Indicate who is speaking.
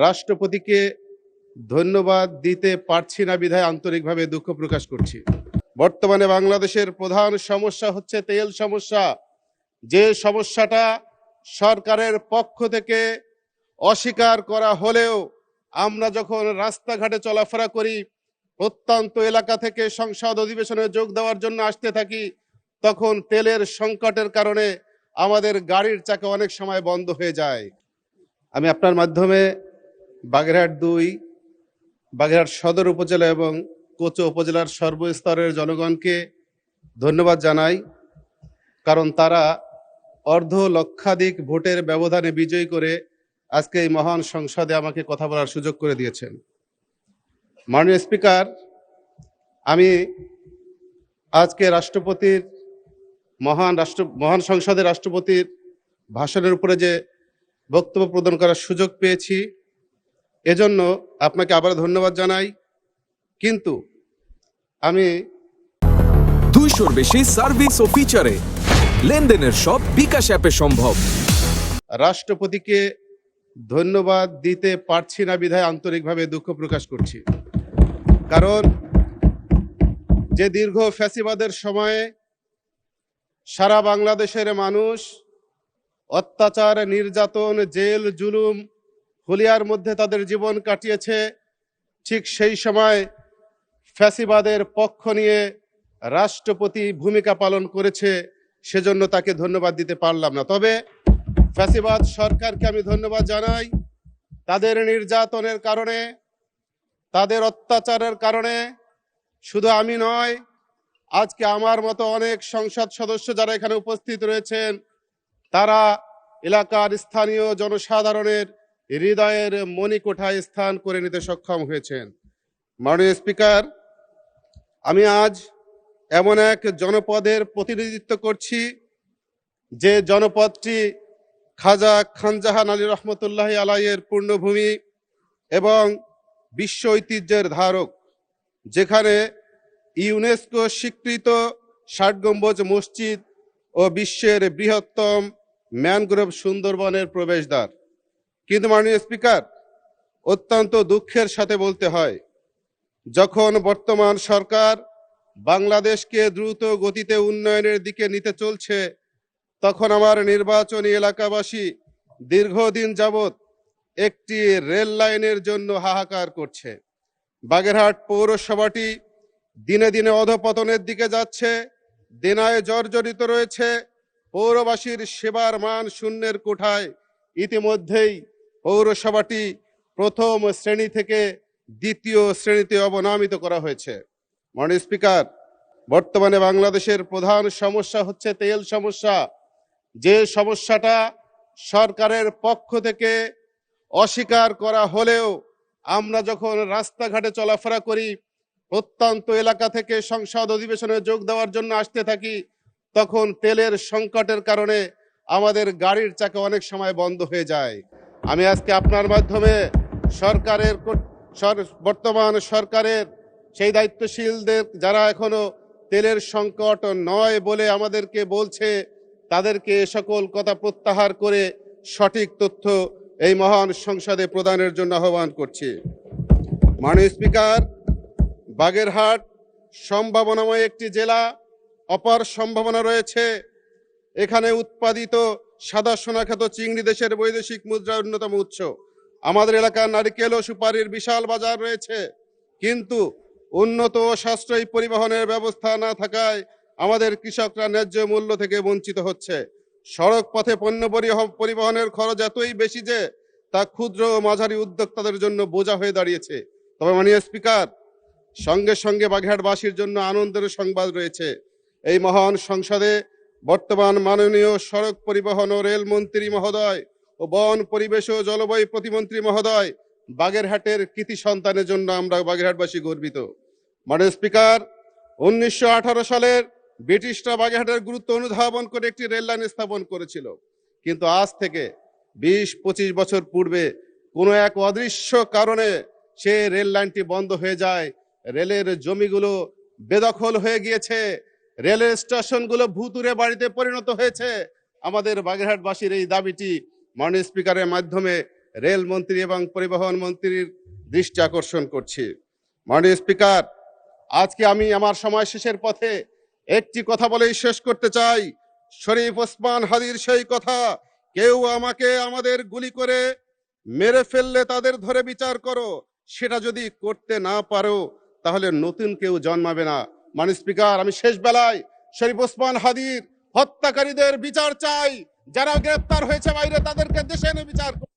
Speaker 1: রাষ্ট্রপতিকে ধন্যবাদ দিতে পারছি না বিধায় আন্তরিকভাবে দুঃখ প্রকাশ করছি। বর্তমানে বাংলাদেশের প্রধান সমস্যা হচ্ছে তেল সমস্যা, যে সমস্যাটা সরকারের পক্ষ থেকে অস্বীকার করা হলেও আমরা যখন রাস্তাঘাটে চলাফেরা করি, প্রত্যন্ত এলাকা থেকে সংসদ অধিবেশনে যোগ দেওয়ার জন্য আসতে থাকি, তখন তেলের সংকটের কারণে আমাদের গাড়ির চাকা অনেক সময় বন্ধ হয়ে যায়। আমি আপনার মাধ্যমে বাগেরহাট ২, বাগেরহাট সদর উপজেলা এবং কোচো উপজেলার সর্বস্তরের জনগণকে ধন্যবাদ জানাই, কারণ তারা অর্ধ লক্ষাধিক ভোটের ব্যবধানে বিজয়ী করে আজকে এই মহান সংসদে আমাকে কথা বলার সুযোগ করে দিয়েছেন। মাননীয় স্পিকার, আমি আজকে রাষ্ট্রপতির মহান সংসদে রাষ্ট্রপতির ভাষণের উপরে যে বক্তব্য প্রদান করার সুযোগ পেয়েছি, এজন্য আপনাকে আবার ধন্যবাদ জানাই। কিন্তু আমি
Speaker 2: 200-র বেশি সার্ভিস ও ফিচারে লেনদেনের সব বিকাশ অ্যাপে সম্ভব।
Speaker 1: রাষ্ট্রপতিকে ধন্যবাদ দিতে পারছি না বিধায় আন্তরিকভাবে দুঃখ প্রকাশ করছি। কারণ যে দীর্ঘ ফ্যাসিবাদের সময়ে সারা বাংলাদেশের মানুষ অত্যাচার, নির্যাতন, জেল, জুলুম, হুলিয়ার মধ্যে তাদের জীবন কাটিয়েছে, ঠিক সেই সময় ফ্যাসিবাদের পক্ষ নিয়ে রাষ্ট্রপতি ভূমিকা পালন করেছে, সেজন্য তাকে ধন্যবাদ দিতে পারলাম না। তবে ফ্যাসিবাদ সরকারকে আমি ধন্যবাদ জানাই। তাদের নির্যাতনের কারণে, তাদের অত্যাচারের কারণে শুধু আমি নয়, আজকে আমার মতো অনেক সংসদ সদস্য যারা এখানে উপস্থিত রয়েছেন, তারা এলাকার স্থানীয় জনসাধারণের হৃদয়ের মণিকোঠায় স্থান করে নিতে সক্ষম হয়েছেন। মাননীয় স্পিকার, আমি আজ এমন এক জনপদের প্রতিনিধিত্ব করছি যে জনপদটি খাজা খানজাহান আলী রহমতুল্লাহ আলাইয়ের পূর্ণভূমি এবং বিশ্ব ঐতিহ্যের ধারক, যেখানে ইউনেস্কো স্বীকৃত ৬০ গম্বুজ মসজিদ ও বিশ্বের বৃহত্তম ম্যানগ্রোভ সুন্দরবনের প্রবেশদ্বার। কিন্তু মাননীয় স্পিকার, অত্যন্ত দুঃখের সাথে বলতে হয়, যখন বর্তমান সরকার বাংলাদেশকে দ্রুত গতিতে উন্নয়নের দিকে নিতে চলছে, তখন আমার নির্বাচনী এলাকাবাসী দীর্ঘদিন যাবৎ একটি রেল লাইনের জন্য হাহাকার করছে। বাগেরহাট পৌরসভাটি দিনে দিনে অধপতনের দিকে যাচ্ছে, দেনায় জর্জরিত রয়েছে। পৌরবাসীর সেবার মান শূন্যের কোঠায়। ইতিমধ্যেই পৌরসভাটি প্রথম শ্রেণী থেকে দ্বিতীয় শ্রেণীতে অবনমিত করা হয়েছে। মাননীয় স্পিকার, বর্তমানে বাংলাদেশের প্রধান সমস্যা হচ্ছে তেল সমস্যা, যে সমস্যাটা সরকারের পক্ষ থেকে অস্বীকার করা হলেও আমরা যখন রাস্তাঘাটে চলাফেরা করি, প্রত্যন্ত এলাকা থেকে সংসদ অধিবেশনে যোগ দেওয়ার জন্য আসতে থাকি, তখন তেলের সংকটের কারণে আমাদের গাড়ির চাকা অনেক সময় বন্ধ হয়ে যায়। আমি আজকে আপনার মাধ্যমে বর্তমান সরকারের সেই দায়িত্বশীলদের, যারা এখনো তেলের সংকট নয় বলে আমাদেরকে বলছে, তাদেরকে সকল কথা প্রত্যাহার করে সঠিক তথ্য এই মহান সংসদে প্রদানের জন্য আহ্বান করছি। মাননীয় স্পিকার, বাগেরহাট সম্ভাবনাময় একটি জেলা, অপার সম্ভাবনা রয়েছে। এখানে উৎপাদিত সাদা সোনাখ্যাত চিংড়ি দেশের বৈদেশিক মুদ্রার অন্যতম উৎস। আমাদের এলাকার নারিকেল ও সুপারির বিশাল বাজার রয়েছে, কিন্তু উন্নত ও সাশ্রয়ী পরিবহনের ব্যবস্থা না থাকায় আমাদের কৃষকরা ন্যায্য মূল্য থেকে বঞ্চিত হচ্ছে। সড়ক পথে পণ্য পরিবহনের খরচ এতই বেশি যে তা ক্ষুদ্র ও মাঝারি উদ্যোক্তাদের জন্য বোঝা হয়ে দাঁড়িয়েছে। তবে মাননীয় স্পিকার, সঙ্গে সঙ্গে বাগেরহাটবাসীর জন্য আনন্দের সংবাদ রয়েছে। এই মহান সংসদে বর্তমান মাননীয় সড়ক পরিবহন ও রেল মন্ত্রী মহোদয় ও বন পরিবেশ ও জলবায়ু প্রতিমন্ত্রী মহোদয় বাগেরহাটের কৃতি সন্তানের জন্য আমরা বাগেরহাটবাসী গর্বিত। মাননীয় স্পিকার, ১৯১৮ সালের ব্রিটিশরা বাগেরহাটের গুরুত্ব অনুধাবন করে একটি রেল লাইন স্থাপন করেছিল, কিন্তু আজ থেকে ২০-২৫ বছর পূর্বে কোনো এক অদৃশ্য কারণে সে রেল লাইনটি বন্ধ হয়ে যায়। রেলের জমিগুলো বেদখল হয়ে গিয়েছে, রেলের স্টেশনগুলো ভুতুরে বাড়িতে পরিণত হয়েছে। আমাদের বাগেরহাটবাসীর এই দাবিটি মাননীয় স্পিকারের মাধ্যমে রেলমন্ত্রী এবং পরিবহন মন্ত্রীর দৃষ্টি আকর্ষণ করছি। মাননীয় স্পিকার, আজকে আমি আমার সময় শেষের পথে একটি কথা বলেই শেষ করতে চাই। শরীফ ওসমান হাদির সেই কথা, কেউ আমাকে আমাদের গুলি করে মেরে ফেললে তাদের ধরে বিচার করো, সেটা যদি করতে না পারো তাহলে নতুন কেউ জন্মাবে না। মাননীয় স্পিকার, আমি শেষ বেলায় শরীফ ওসমান হাদির হত্যাকারীদের বিচার চাই, যারা গ্রেপ্তার হয়েছে বাইরে তাদেরকে দেশে এনে বিচার করো।